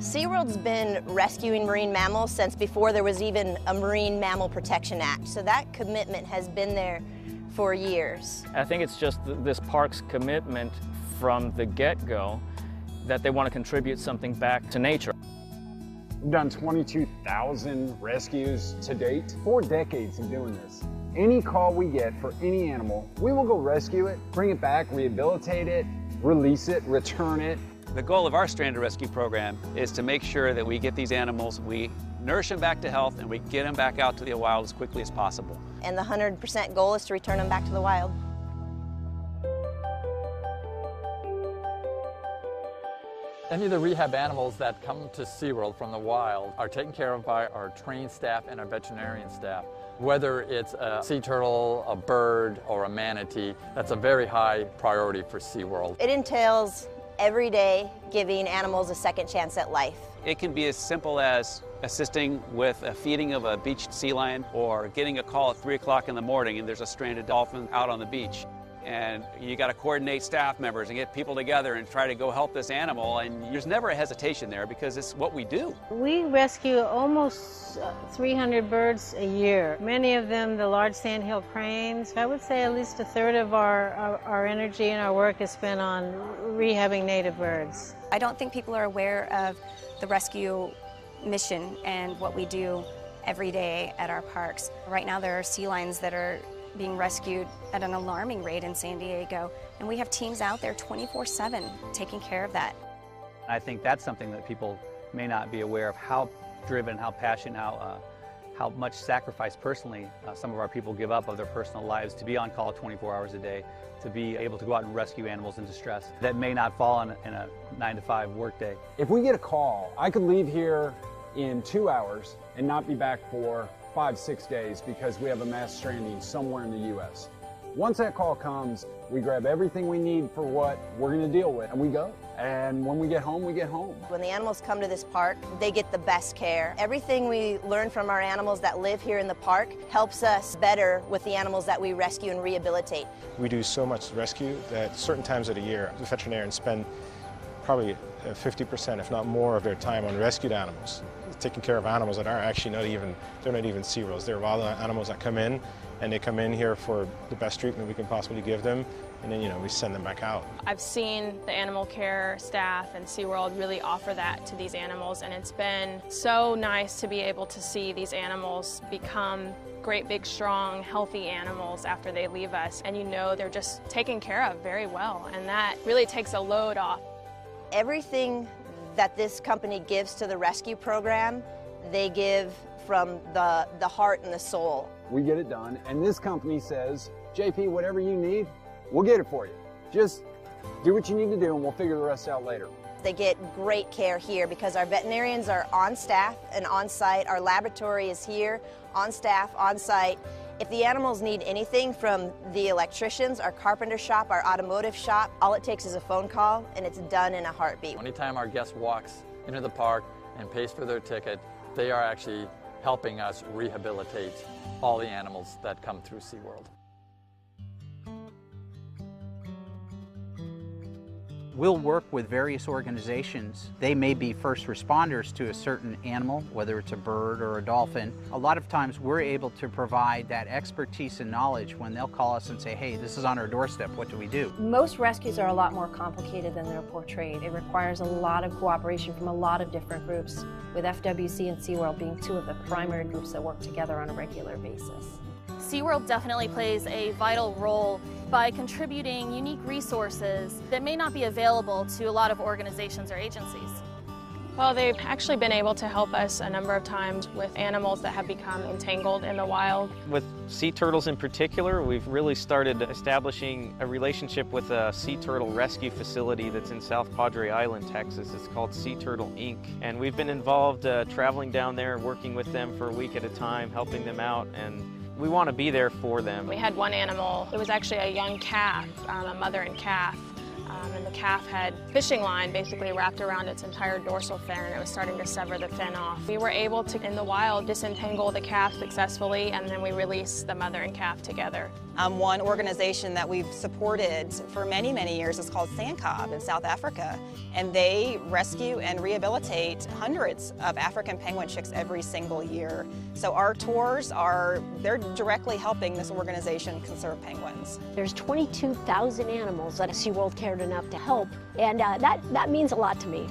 SeaWorld's been rescuing marine mammals since before there was even a Marine Mammal Protection Act, so that commitment has been there for years. I think it's just this park's commitment from the get-go that they want to contribute something back to nature. We've done 22,000 rescues to date. 4 decades of doing this. Any call we get for any animal, we will go rescue it, bring it back, rehabilitate it, release it, return it. The goal of our stranded rescue program is to make sure that we get these animals, we nurse them back to health, and we get them back out to the wild as quickly as possible. And the 100% goal is to return them back to the wild. Any of the rehab animals that come to SeaWorld from the wild are taken care of by our trained staff and our veterinarian staff. Whether it's a sea turtle, a bird, or a manatee, that's a very high priority for SeaWorld. It entails every day giving animals a second chance at life. It can be as simple as assisting with a feeding of a beached sea lion or getting a call at 3 o'clock in the morning and there's a stranded dolphin out on the beach. And you got to coordinate staff members and get people together and try to go help this animal, and there's never a hesitation there because it's what we do. We rescue almost 300 birds a year. Many of them the large sandhill cranes. I would say at least a third of our energy and our work is spent on rehabbing native birds. I don't think people are aware of the rescue mission and what we do every day at our parks. Right now there are sea lions that are being rescued at an alarming rate in San Diego, and we have teams out there 24/7 taking care of that. I think that's something that people may not be aware of, how driven, how passionate, how much sacrifice personally some of our people give up of their personal lives to be on call 24 hours a day, to be able to go out and rescue animals in distress that may not fall in a 9-to-5 workday. If we get a call, I could leave here in 2 hours and not be back for 5-6 days because we have a mass stranding somewhere in the U.S. Once that call comes, we grab everything we need for what we're going to deal with, and we go. And when we get home, we get home. When the animals come to this park, they get the best care. Everything we learn from our animals that live here in the park helps us better with the animals that we rescue and rehabilitate. We do so much rescue that certain times of the year, the veterinarians spend probably 50%, if not more, of their time on rescued animals, taking care of animals that are actually they're not even SeaWorlds. They're wild animals that come in, and they come in here for the best treatment we can possibly give them, and then, we send them back out. I've seen the animal care staff and SeaWorld really offer that to these animals, and it's been so nice to be able to see these animals become great, big, strong, healthy animals after they leave us, and they're just taken care of very well, and that really takes a load off. Everything that this company gives to the rescue program, they give from the heart and the soul. We get it done, and this company says, JP, whatever you need, we'll get it for you. Just do what you need to do, and we'll figure the rest out later. They get great care here because our veterinarians are on staff and on site. Our laboratory is here, on staff, on site. If the animals need anything from the electricians, our carpenter shop, our automotive shop, all it takes is a phone call and it's done in a heartbeat. Anytime our guest walks into the park and pays for their ticket, they are actually helping us rehabilitate all the animals that come through SeaWorld. We'll work with various organizations. They may be first responders to a certain animal, whether it's a bird or a dolphin. A lot of times we're able to provide that expertise and knowledge when they'll call us and say, hey, this is on our doorstep, what do we do? Most rescues are a lot more complicated than they're portrayed. It requires a lot of cooperation from a lot of different groups, with FWC and SeaWorld being two of the primary groups that work together on a regular basis. SeaWorld definitely plays a vital role by contributing unique resources that may not be available to a lot of organizations or agencies. Well, they've actually been able to help us a number of times with animals that have become entangled in the wild. With sea turtles in particular, we've really started establishing a relationship with a sea turtle rescue facility that's in South Padre Island, Texas. It's called Sea Turtle Inc. And we've been involved traveling down there, working with them for a week at a time, helping them out, and we want to be there for them. We had one animal, it was actually a young calf, a mother and calf, and the calf had fishing line basically wrapped around its entire dorsal fin, and it was starting to sever the fin off. We were able to, in the wild, disentangle the calf successfully, and then we released the mother and calf together. One organization that we've supported for many, many years is called Sandcob in South Africa, and they rescue and rehabilitate hundreds of African penguin chicks every single year. So our tours they're directly helping this organization conserve penguins. There's 22,000 animals that SeaWorld cared enough to help, and that means a lot to me.